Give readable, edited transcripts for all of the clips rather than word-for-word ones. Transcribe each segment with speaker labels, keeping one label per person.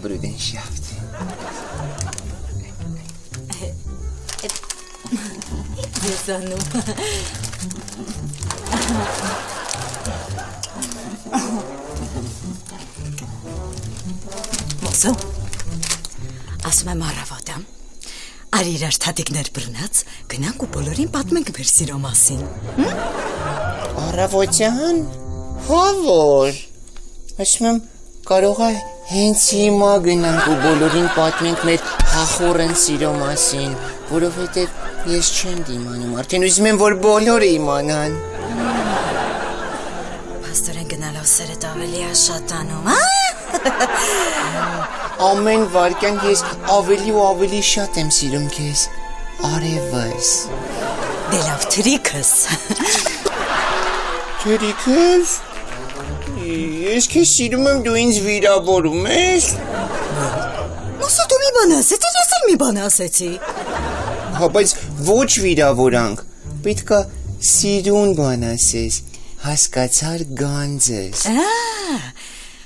Speaker 1: Brüdenschaft.
Speaker 2: Եսանում Մոսո ասում եմ առավոտ արի իրար թատիկներ բռնած գնանք ու բոլորին պատմենք մեր սիրո մասին
Speaker 1: Առավոտյան հավոր ասում եմ կարող է հենց հիմա գնանք ու բոլորին պատմենք մեր հախորեն սիրո մասին որովհետև ես չեմ դիմանում, արդեն ուզում եմ, որ բոլորը իմանան
Speaker 2: Պաստորեն գնալով սերդ ավելի աշատանում,
Speaker 1: Ամեն վարկյան ես ավելի ու ավելի շատ եմ սիրում քեզ Արևս
Speaker 2: Դե լավ թրիքս
Speaker 1: Թրիքս? Ես քեզ սիրում եմ դու ինձ վիրավորում ես
Speaker 2: Մոսո դու մի բան ասեցի, ես էլ մի բան ասեցի
Speaker 1: Հա, բայց ոչ վիրավորանք, պետք է սիրուն բան ասես, հասկացար գանձես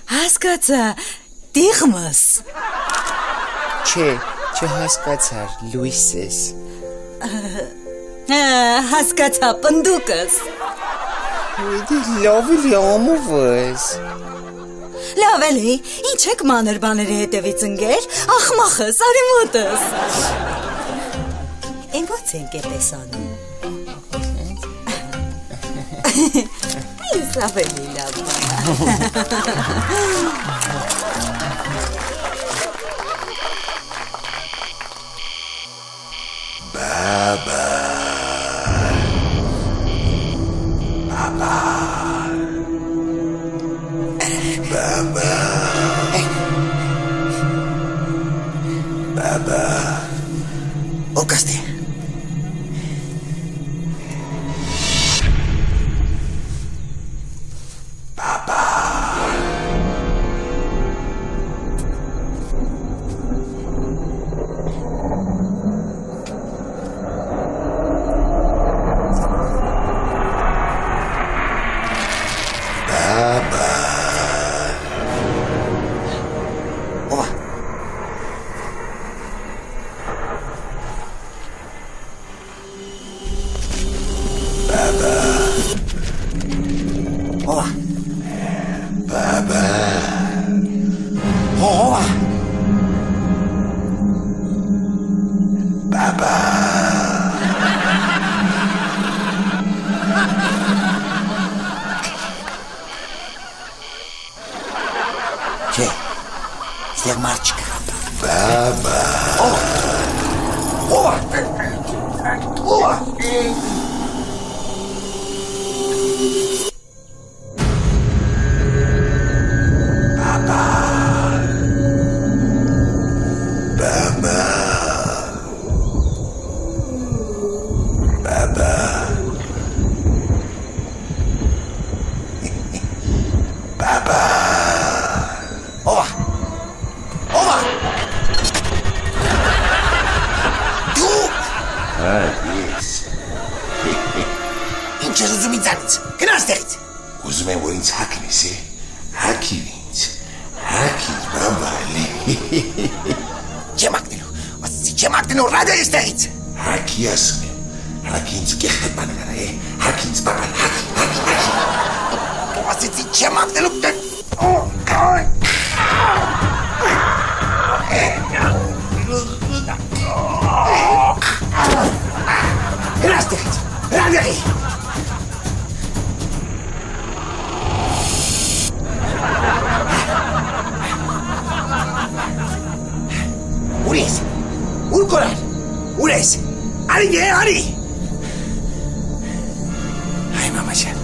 Speaker 2: Հասկացա, տիղմս
Speaker 1: Չէ, չհասկացար, լույսես
Speaker 2: Հասկացա, պնդուկս
Speaker 1: Լավ էլի ամովս
Speaker 2: Լավ էլի, ինչ եք մանր բաների հետևից ընգեր, ախմախս, արիմոտս Են ո՞ց ենք էպես անում Ես ավելի լավ
Speaker 3: Բաբա Բաբա Օգաստի Ստեղ մարդ չկա Բաբա Ո՞վ Ուզում եմ, որ ինձ հակնես, հակիր ինձ, հակիր, բաբալի Չեմ հակնելու, ասեցի չեմ հակնելու, ռադյա ես տեղից Հակի ասում եմ, հակի ինձ կեղտետ բանը գարա, հակի ինձ բաբալ, հակի Ասեցի չեմ հակնելու, Հրաս տեղից, ռադյայի Ուր ես, ուր կորար, ուր ես, արի գե, արի Այ մամաչան,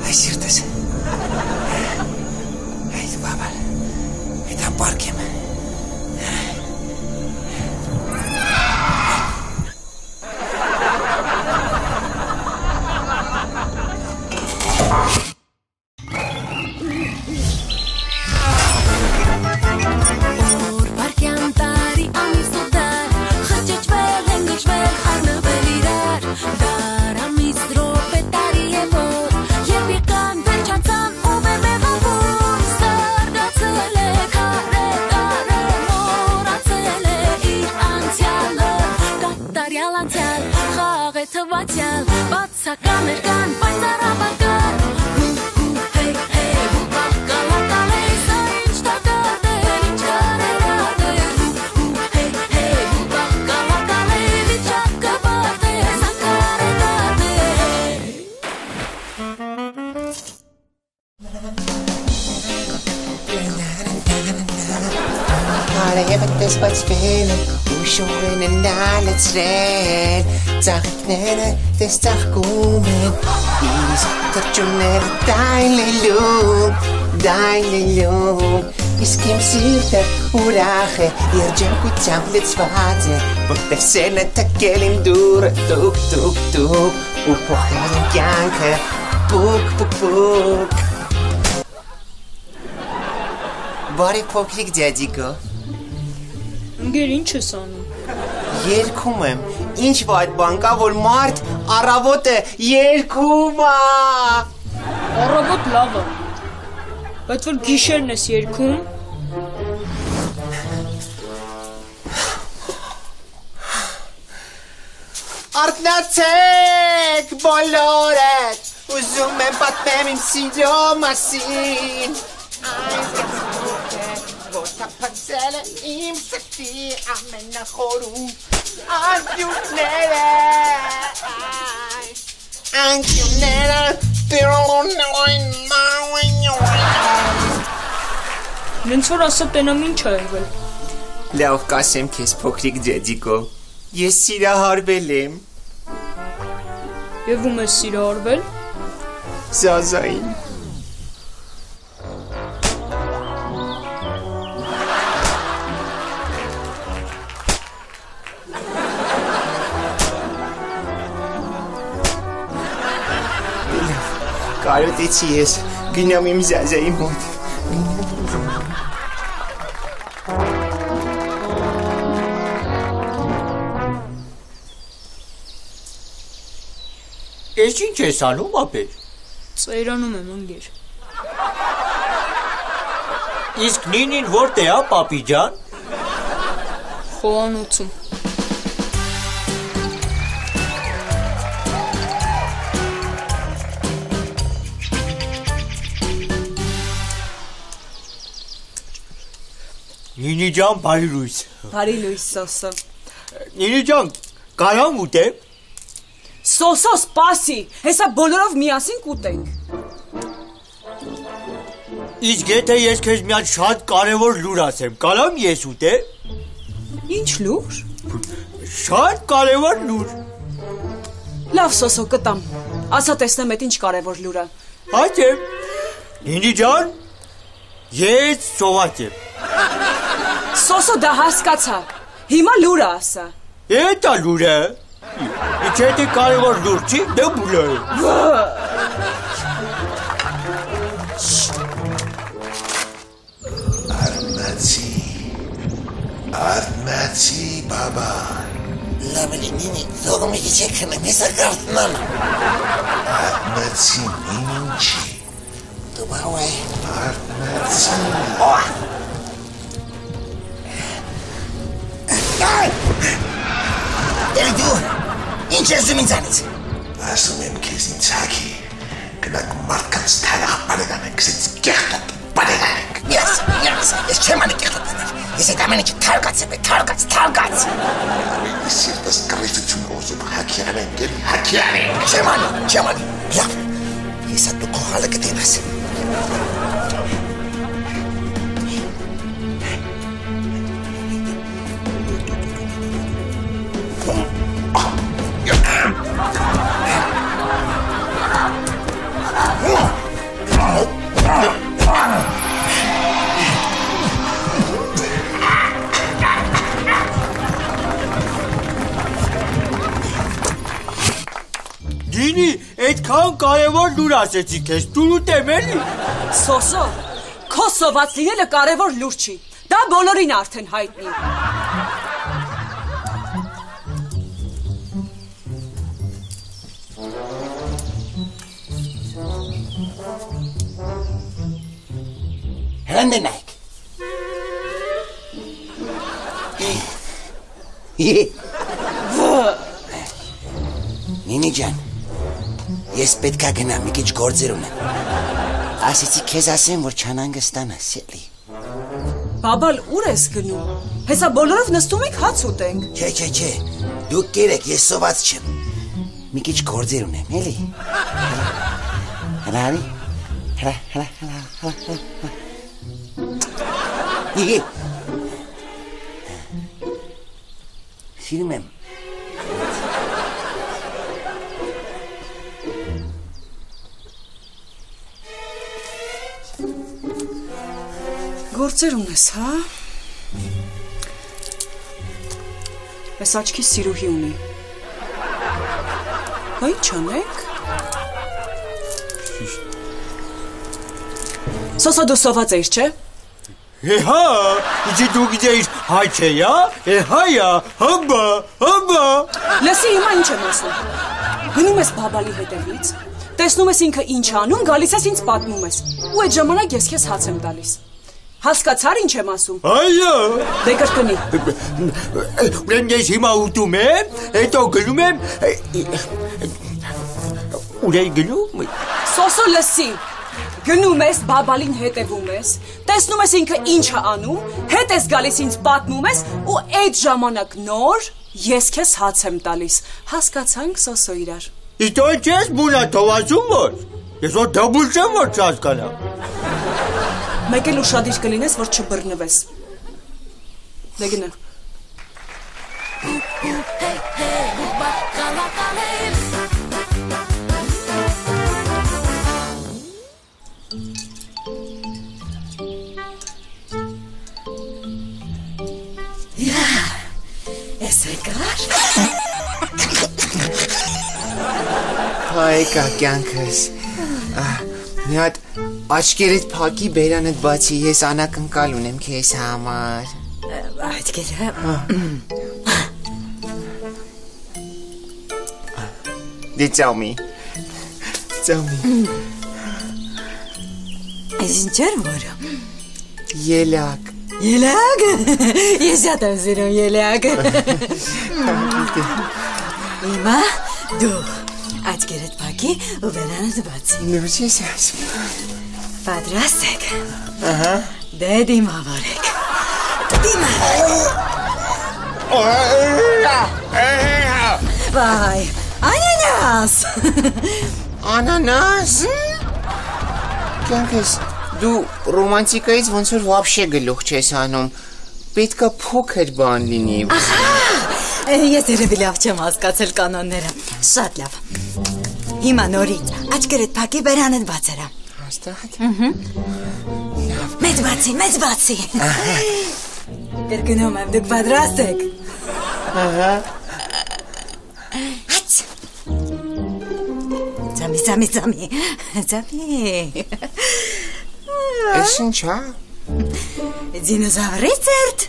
Speaker 3: այ սիրտս Այդ բաբալ, այդ ամպարկ եմ
Speaker 4: Տվյալ անցյալ, խաղ է թվացյալ, բացական էր կան, պայծառաբակար Հեյ, հեյ, հուպապ կալակալ է, սա ինչ տակատ է, ինչ կարերատ է Հեյ, հեյ, հուպապ կալակալ է, վիճակ կպատ է, սա կարերատ է
Speaker 1: Արևը տեսվածվել են, ուշորեն են նալեցրել Ծաղիկները տեսծաղկում են, իսկ թրջունները դայլելում Իսկ իմ սիրտը ուրախ է, երջանկությամբ լցված է Որտև սերն է թքել իմ դուրը, տուկ Ու փոխել իմ կյանքը, պուկ Բարի փոքրիկ դյադիկո
Speaker 5: Ընկեր ինչ ես անում
Speaker 1: Երգում եմ, ինչ վայր բան կա, որ մարդ առավոտ է երգում է
Speaker 5: Առավոտ լավ է Բայց որ գիշերն ես երգում
Speaker 1: Արթնացեք բոլորդ, ուզում եմ պատմեմ իմ սիրո մասին Այս գազուկը, որ թափացել է իմ սրտի ամենախորում Անկյունները
Speaker 5: Նենց որ ասա տենամ ինչ է եղել
Speaker 1: Լավ կասեմ քեզ փոքրիկ դյադիկո Ես սիրահարվել եմ
Speaker 5: Եվ ում ես սիրահարվել
Speaker 1: Զազային Կարոտեցի ես, գնամ իմ Զազայի մոտ
Speaker 6: Ես ինչ ես անում, ապեր?
Speaker 5: Ծայրանում եմ ընկեր
Speaker 6: Իսկ նինին որտե է, պապի ջան?
Speaker 5: Խոհանոցում
Speaker 6: Նինի ջան, բարի լույս
Speaker 2: Բարի լույս Սոսո
Speaker 6: Նինի ջան, կարամ ուտեմ?
Speaker 2: Սոսո սպասի, հեսա բոլորով միասին կուտենք
Speaker 6: Իսկ եթե ես քեզ մի հատ շատ կարևոր լուր ասեմ, կարամ ես ուտեմ?
Speaker 2: Ինչ լուր?
Speaker 6: Շատ կարևոր լուր
Speaker 2: Լավ Սոսո կտամ Ասա տեսնեմ էդ ինչ կարևոր լուր է
Speaker 6: Հաճեմ Նինի ջան, ես սոված եմ
Speaker 2: Սոսո դա հասկացա Հիմա լուրը ասա
Speaker 6: Էդ է լուրը Ինչ եթե կարևոր լուր չի, դե բուլը
Speaker 3: Արտնացի, բաբա Լավելի նինի, թողում եկի չեք խնեմ, ես արգարտնան Արտնացի, նինին չի Դու բաղու է Արտնացի Դերի դու, ինչ ես դու ինձանից Ասում եմ կեզ ինձ հակի Գնակ մարդկանց թարախ բարեգանենք, սենց կեղտոտ բարեգանենք Միաս, ես չեմ անի կեղտոտ բաներ Ես այդ ամեն ինչը թարգաց եմ, թարգաց Ամենի սիրտս կռիվություն ոզում հակի անենք, էլի հակի անենք Չեմ անի, լավ Ես այդ դու կողալը կտենաս
Speaker 6: Դինի, այդքան կարևոր լուր ասեցի քեզ, դու ուտեմ էլի
Speaker 2: Սոսո, քո սոված լինելը կարևոր լուր չի Դա բոլորին արդեն հայտնի
Speaker 3: Հրանդե նայք Գինի ջան, ես պետք է գնամ, մի քիչ գործեր ունեմ։ Ասեցի քեզ ասեմ, որ չանհանգստանաս, էլի։
Speaker 7: Բաբալ, ուր ես գնում։ Հեսա բոլորով նստում եք հաց ուտենք։
Speaker 3: Չէ, դուք կերեք, ես սոված չեմ։ Մի քիչ գործեր ունեմ, էլի։ Հրարի։ Իգի։ Սիրում եմ։
Speaker 7: Գործեր ունես, հա։ Ես աչքի սիրուհի ունի։ Հա ինչ անենք։ Սոսո դու սոված էիր, չէ։
Speaker 6: Հա, իջի դու գիտեիր հայ չէ, հայա, հոմբա։
Speaker 7: Լսի հիմա ինչ եմ ասում։ Գնում ես բաբալի հետևից, տեսնում ես ինքը ինչ անում, գալիս ես ինձ պատմում ես։ Ու այդ ժամանակ ես քեզ հաց եմ տալիս։ Հասկացար ինչ եմ ասում։
Speaker 6: Այո։
Speaker 7: Դե կրկնի։
Speaker 6: Ուրեմն ես հիմա ուտում եմ, հետո գնում եմ։ Ուր եմ գնում։
Speaker 7: Սոսո լսի։ Գնում ես, բաբալին հետևում ես, տեսնում ես ինքը ինչ է անում, հետ ես գալիս ինձ պատմում ես ու այդ ժամանակ նոր ես քեզ հաց եմ տալիս։ Հասկացանք Սոսո իրար։
Speaker 6: Իտո չես բունա թողածում որ։ Ես որ դաբուլ չեմ որ չհասկանամ։
Speaker 7: Մեկ էլ ուշադիր կլինես, որ չբռնվես։ Դե գնա։
Speaker 2: Ես եկար։
Speaker 1: Հայ կյանքս։ Մի հատ աչքերդ փակի բերանդ բացի ես անակնկալ ունեմ քեզ համար։
Speaker 2: Աչքերը։
Speaker 1: Դե ծամի։
Speaker 2: Այս ինչ էր որը։
Speaker 1: Ելակ։
Speaker 2: Ելակ։ Ես շատ եմ սիրում ելակ։ Հիմա դու աչքերդ փակի ու բերանդ բացի։
Speaker 1: Նույնիսկ ես ասում։
Speaker 2: Պատրաստ եք։ Դե դիմավորեք։ Վայ, անանաս։
Speaker 1: Անանաս։ Կյանքս դու ռոմանտիկայից ոնց որ вообще գլուխ չես անում։ Պետքա փոքր բան լինի։
Speaker 2: Ես երևի լավ չեմ հասկացել կանոնները։ Շատ լավ։ Հիմա նորից աչքերդ փակի բերանդ բացերա։
Speaker 1: Հաստատ։
Speaker 2: Մեծ բացի։ Կրկնում եմ, դուք պատրաստ եք։ Հաց։ Ձամի։
Speaker 1: Էս ինչա։
Speaker 2: Դինոզավրի ծերտ։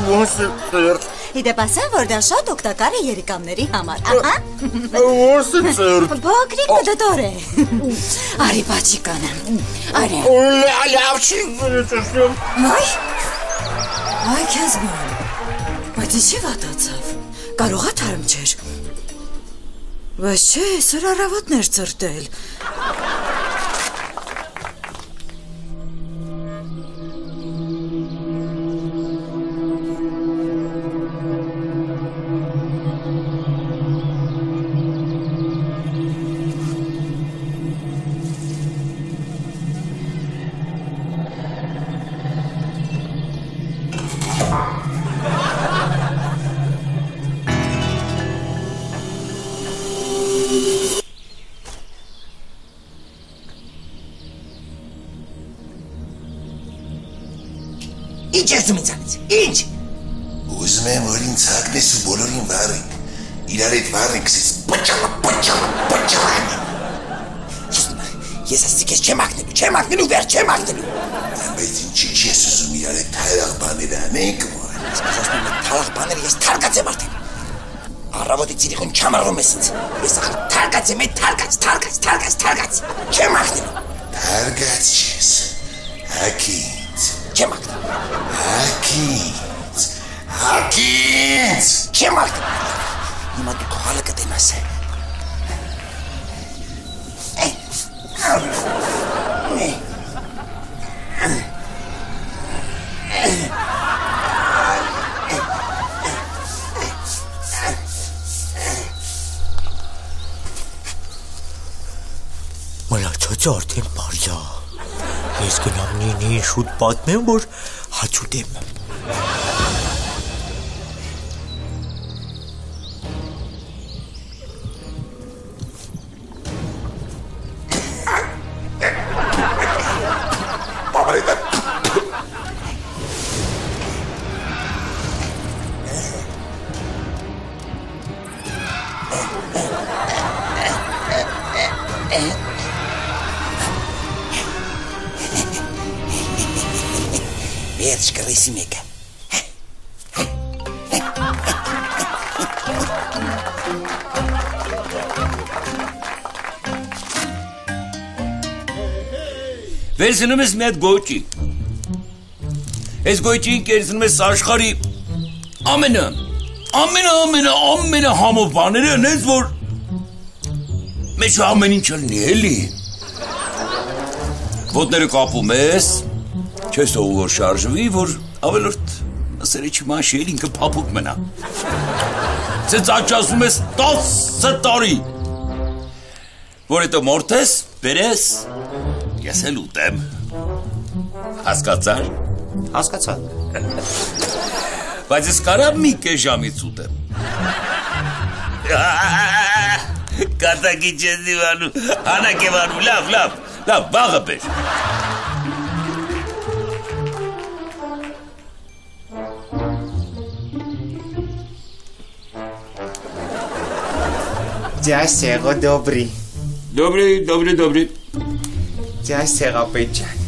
Speaker 1: Ոնց ծերտ։
Speaker 2: Իդեպ ասեմ, որ դա շատ օգտակար է երիկամների համար, ահա։
Speaker 1: Ոնց ծերտ։
Speaker 2: Փոքրիկ մտտոր է։ Արի բաճիկանեմ։ Արի։
Speaker 1: Լավ չի ծերտ։
Speaker 2: Այ քեզ բան։ Բայց ինչի վատացավ։ Կարողա թարմ չէր։ Բայց չէ, սր առավոտներ ծրտել։
Speaker 3: Ինչ ես դու ինձանից, ինչ։ Ուզում եմ, որ ինձ հագնես ու բոլորին վառենք, իրար հետ վառենք, սես պոչալան։ Ես ասի կեզ չեմ ակնելու, վեր չեմ ակնելու։ Բայց ինչի չես ուզում իրար հետ թարաղ բաներ անենք, որ։ Ես ասում եմ, թարաղ բաները ես թարգած եմ արդեն։ Առավոտի ծիրիխուն չամարվում ես ինձ։ Ես ախր թարգած եմ, թարգած։ Չեմ ակնելու։ Թարգած չես, հակի ինձ, չեմ ակնելու։ Հակի ինձ, չեմ ակնելու։ Հիմա դու Իմաս է։
Speaker 6: Մնացածը արդեն բարյա։ Ես գնամ նինին շուտ պատմեմ, որ հաճուտեմ։
Speaker 3: Վերջ կռեսի մեկը։
Speaker 8: Վերցնում ես մի հատ գոճի։ Այս գոճին կերցնում ես աշխարհի ամենա համով բաները նենց որ մեջ ամեն ինչ լինի էլի։ Ոտները կապում ես, չես թողում որ շարժվի, որ ավելորդ ասերը չմաշի էլ ինքը փափուկ մնա։ Ցած աճացնում ես 10 տարի։ Որ հետո մորթես, բերես, ես էլ ուտեմ։ Հասկացար։
Speaker 1: Հասկացա։
Speaker 8: Բայց ես կարամ մի կես ժամից ուտեմ։ Կատակի չես դիվանում, հանակ եմ անում, լավ, բաղը բեր։
Speaker 1: Ձյաս Սեղո դոբրի։
Speaker 8: Դոբրի։
Speaker 1: Ձյաս Սեղապետ ջան,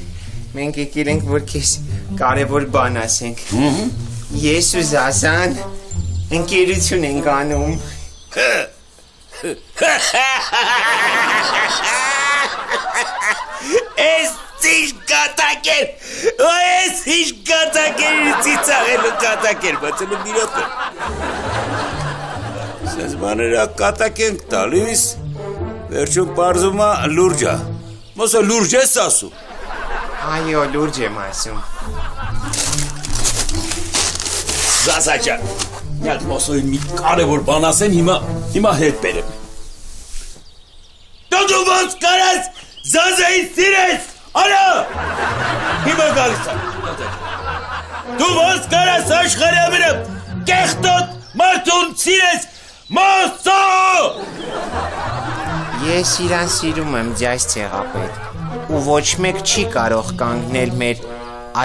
Speaker 1: մենք եկել ենք, որ քեզ կարևոր բան ասենք։ Ես ու Զազան ընկերություն ենք անում։
Speaker 8: Ես ինչ կատակեր, ես ինչ կատակեր, ծիծաղելու կատակեր, բացելու միրոտը։ Սենց բաները կատակ ենք տալիս, վերջում պարզումա լուրջա, մոսը լուրջ ես ասում։
Speaker 1: Այո, լուրջ եմ ասում։
Speaker 8: Զազաճան, միակ մոսոյին մի կարևոր բան ասեմ, հիմա հետ բերեմ։ Դու ոնց կարաս Զազային սիրես, արա, հիմա գալիս եմ։ Դու ոնց կարաս աշխարհի ամենը կեղտոտ մարդուն սիրես, Մոսո!
Speaker 1: Ես իրան սիրում եմ ձյաս Սեղապետ, ու ոչ մեկ չի կարող կանգնել մեր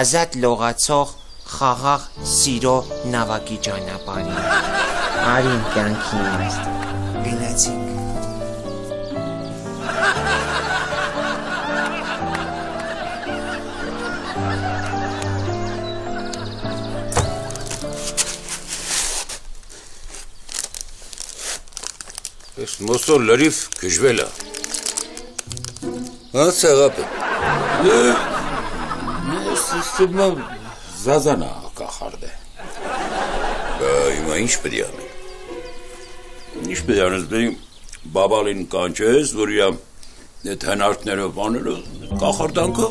Speaker 1: ազատ լողացող խաղաղ սիրո նավակի ճանապարհին։ Արին կյանքի իմաստ։ Գնացինք։
Speaker 8: Ես մոսո լրիվ գժվել է։ Հա Սեղապետ։ Ես իստում եմ Զազանա կախարդ է։ Հիմա ինչ պետք է անեմ։ Ինչ պետք է անես, պետք բաբալին կանչես, որ իրա այդ հնարքները բաները կախարդանքը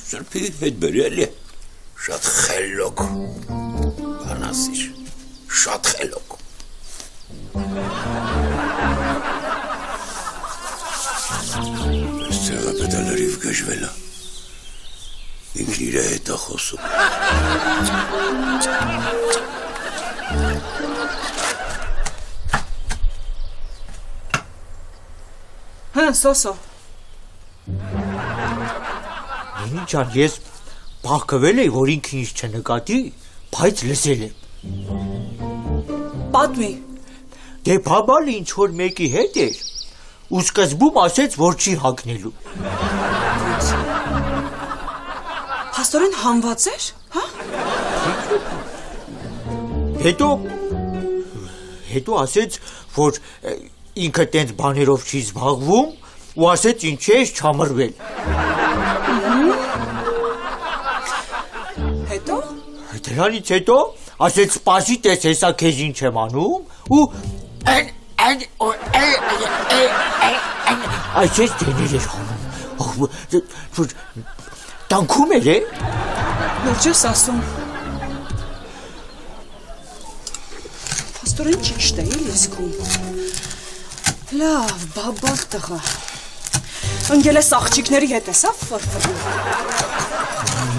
Speaker 8: սրբի հետ բերի էլի։ Շատ խելոք բան ասիր, շատ խելոք։ Սեղապետը լրիվ գժվել է, ինքն իր հետ է խոսում։
Speaker 7: Հա, Սոսո։
Speaker 6: Նինի ջան, ես բախկվել էի, որ ինքն ինչ չնկատի, բայց լսել եմ։
Speaker 7: Պատմի։
Speaker 6: Դե բաբալը ինչ որ մեկի հետ էր, ու սկզբում ասեց, որ չի հագնելու։
Speaker 7: Փաստորեն հանված էր, հա?
Speaker 6: Հետո ասեց, որ ինքը տենց բաներով չի զբաղվում, ու ասեց ինչ ես չամրվել։
Speaker 7: Հետո?
Speaker 6: Դրանից հետո ասեց սպասի տես հեսա քեզ ինչ եմ անում, ու Այսպես դեներ էր անում։ Տանքում էր է։
Speaker 7: Լուրջ ես ասում։ Փաստորեն ճիշտ է, էլ ես քում։ Լավ, բաբալ տղա։ Ընկել ես աղջիկների հետ ես, ֆրֆրում։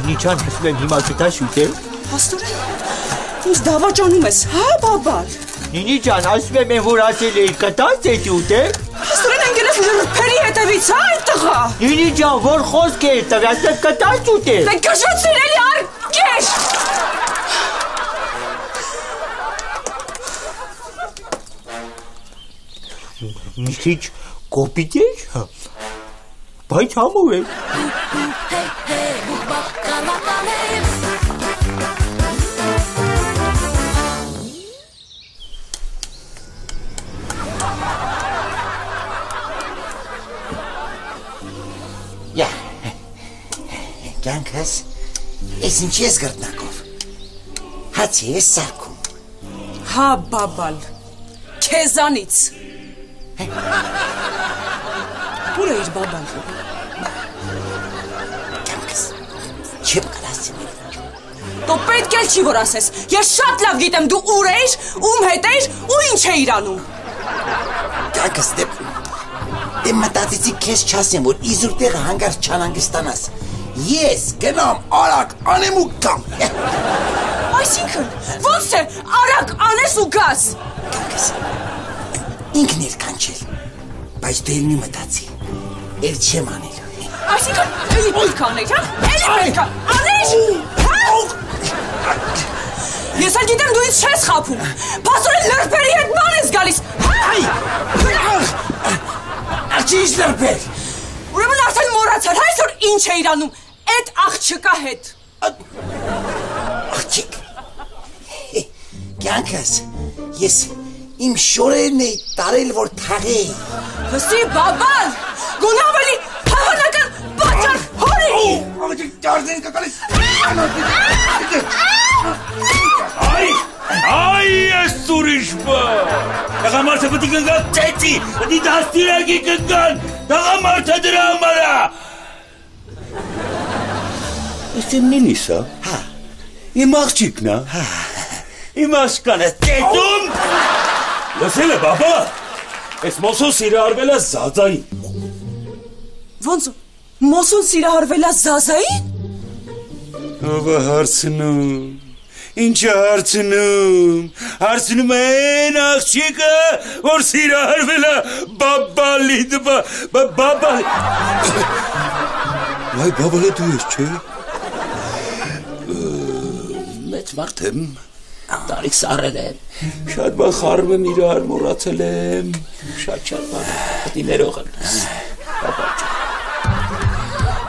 Speaker 6: Նիչան ասում եմ հիմա կտաշ ուտել։
Speaker 7: Փաստորեն ինձ դավաճանում ես, հա բաբալ։
Speaker 6: Նինի ջան, ասում եմ որ ասել էի կտաս էդ ուտել։
Speaker 7: Փաստորեն ընկել ես լրփերի հետևից, հա այդ տղա։
Speaker 6: Նինի ջան, որ խոսք է տղա, ասել կտաս ուտել։
Speaker 7: Դե գժացին էլի արկեշ։
Speaker 6: Մի քիչ կոպիտ էր, բայց համով էր։
Speaker 3: Կյանքս, ես ինչ ես գրտնակով, հացի ես սարքում։
Speaker 7: Հա բաբալ, քեզանից։ Ուր էիր բաբալ։
Speaker 3: Կյանքս, չեմ կլասիմ էլ։
Speaker 7: Դու պետք էլ չի որ ասես, ես շատ լավ գիտեմ դու ուր էիր, ում հետ էիր ու ինչ էիր անում։
Speaker 3: Կյանքս, դե մտածեցի քեզ չասեմ, որ իզուր տեղը հանգարց չանանգստանաս։ Ես գնամ արագ անեմ ու գամ։
Speaker 7: Այսինքն, ոնց թե արագ անես ու գաս։
Speaker 3: Կյանքս, ինքն էր կանչել, բայց դու էլ մի մտածի, էլ չեմ անելու։
Speaker 7: Այսինքն, էլի պետք աներ, հա, էլի պետք անես, հա։ Ես էլ գիտեմ դու ինձ չես խաբում, փաստորեն լրբերի հետ ման ես գալիս, հա։
Speaker 3: Աղջիս լրբեր։
Speaker 7: Ուրեմն արդեն մոռացար, հա այսօր ինչ էիր անում, այդ աղջկա հետ։
Speaker 3: Աղջիկ, կյանքս, ես իմ շորերն էի տարել, որ թաղեի։
Speaker 7: Հսի բաբալ, գոնե ավելի հավանական պատճառ հորի։
Speaker 3: Աղջիկ, դարձին կկալիս։
Speaker 8: Այ ես ուրիշ բա։ Տղամարդը պետք է կգան ծեծի, պետք է դաստիարակի կգան, տղամարդը դրա համար է։ Ես եմ նինիսա։
Speaker 3: Հա։
Speaker 8: Իմ աղջիկն է։
Speaker 3: Հա։
Speaker 8: Իմ աշկանը ծեծում։ Լսել է բաբա, ես մոսոն սիրահարվել է Զազային։
Speaker 7: Ոնց մոսոն սիրահարվել է Զազային։
Speaker 8: Ով է հարցնում։ Ինչ է հարցնում։ Հարցնում է այն աղջիկը, որ սիրահարվել է բաբալի բաբալի։ Այ բաբալը դու ես, չէ՞։ Մեծ մարդ եմ, տարիք սառել եմ, շատ բան խառնում եմ իրար, մոռացել եմ, շատ բան, պետք է ներող ես, բաբա ջան։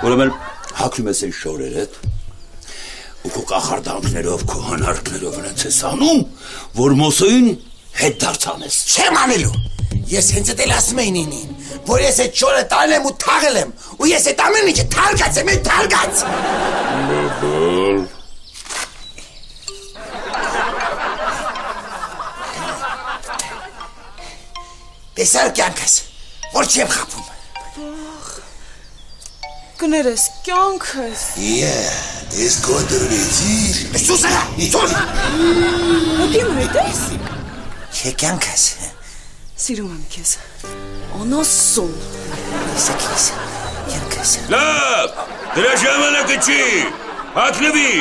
Speaker 8: Ուրեմն հագնում ես այն շորերդ, ու քո կախարդանքներով, քո հանարկներով նրանց ես անում, որ մոսոյին հետ դարձանես։
Speaker 3: Չեմ անելու, ես հենց էլ ասում էի նինին, որ ես այդ շորը տալել եմ ու թաղել եմ, ու ես այդ ամեն ինչը թարգած եմ, թարգած։
Speaker 8: Լեբել։
Speaker 3: Տեսար կյանքս, որ չեմ խապում։
Speaker 7: Կներես կյանքս։
Speaker 3: Ես կոտրվեցիր։ Սուսարա, սուր։
Speaker 7: Ուտիմ հետ ես։
Speaker 3: Չէ կյանքս։
Speaker 7: Սիրում եմ քեզ։ Անասուն։
Speaker 3: Ես կյանքս։
Speaker 8: Լավ, դրա ժամանակը չի, հագնվի։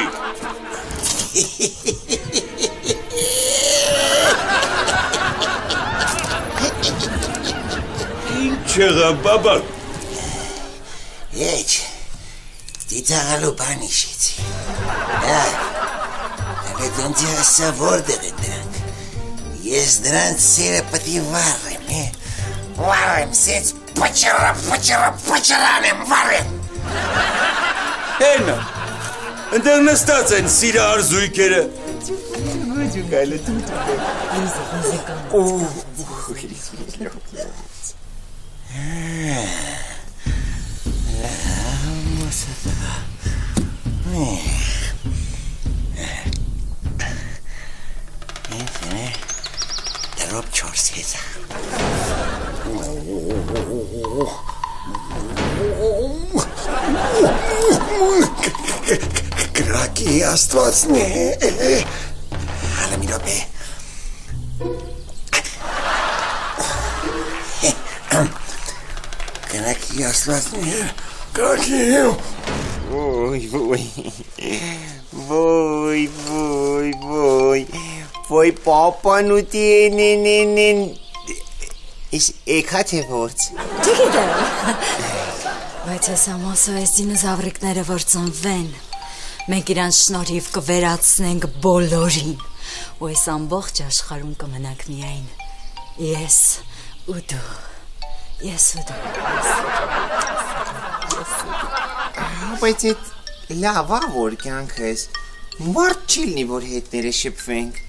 Speaker 8: Ինչ եղավ բաբալ։
Speaker 3: Եչ, ծիծաղալու բան իշեցի։ Դրանցի հասա որտեղ է դրանք։ Ես դրանց սերը պտի վարեմ, վարեմ, սենց պճրանեմ, վարեմ։
Speaker 8: Հենա, ընդեղ նստած են սիրահար զույգերը։
Speaker 3: Ռոբ 4 Գրակի աստվածն է Հալը մի ռոպե Գրակի աստվածն է Գրակի Ոյ պապան ուտի են Իս էքատ է որց
Speaker 2: Չգիտեմ Բայց ես ամասո ես դինոզավրիկները որ ծնվեն Մենք իրանց շնորհիվ կվերացնենք բոլորին ու այս ամբողջ աշխարհում կմնանք միայն Ես ու դու
Speaker 1: Բայց այդ լավա որ կյանքս Մարդ չի լինի որ հետները շփվենք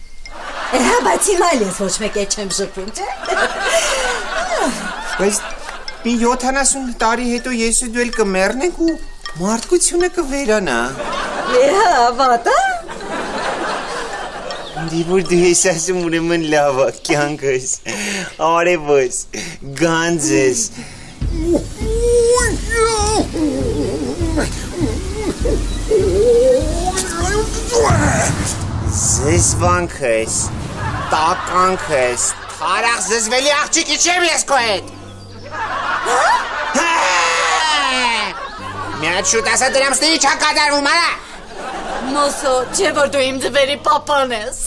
Speaker 2: բայց հիմա ես ոչ մեկ է չեմ շփվում չէ
Speaker 1: Բայց մի 70 տարի հետո ես ու դու էլ կմեռնենք ու մարդկությունը կվերանա
Speaker 2: վատա
Speaker 1: Դի որ դու ես ասում ուրեմն լավա կյանքս Արևս գանձես Զզվանքս տականքս Թարախ զզվելի աղջիկի չեմ ես քո հետ Միատ շուտ ասա դրամստերի չա կատարվում արա
Speaker 2: Մոսո չէ որ դու իմ ձվերի պապան ես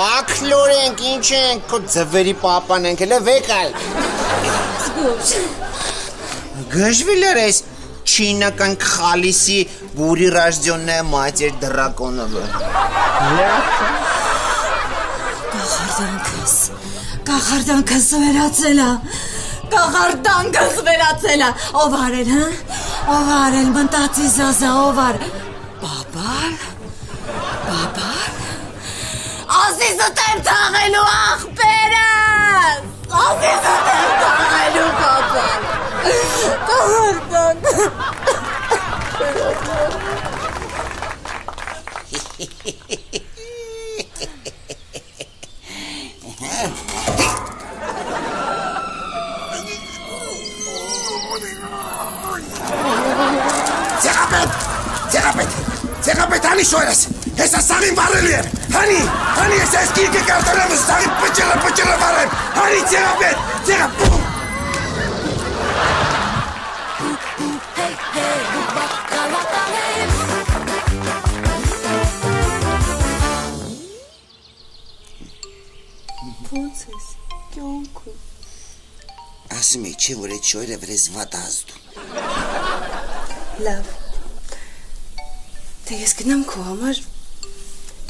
Speaker 1: Ակլոր ենք ինչ ենք քո ձվերի պապան ենք էլ վեկալ Գժվիլեր ես չինական խալիսի բուրի ռաժդյոննե մատեր դրակոնովը
Speaker 2: Կախարդանքս վերացելա Ով արել, հա? Ով արել, մնտացի զազա, ով արել Բաբալ Ազիզդ եմ թաղելու աղբերս Ազիզդ եմ թաղելու բաբալ Կախարդանք
Speaker 3: Ձեղապետ, հանի շորես, հեսա սաղին վարելի եմ, հանի ես ես կիրկը կարտորեմ ու սաղին պճրը վարեմ, հանի ձեղապետ,
Speaker 7: Ոնց ես, կյանքում
Speaker 3: Ասում եք չէ, որ այդ շորը վրեզ վատ ազդում
Speaker 7: Լավ Թե ես գնամ քո համար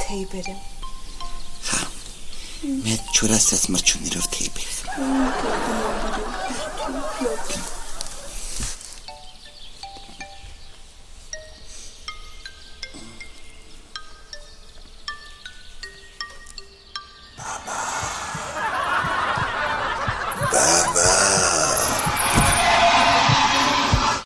Speaker 7: թեյ բերեմ
Speaker 3: Հա, մեծ չորացած մրջուններով թեյ բերեմ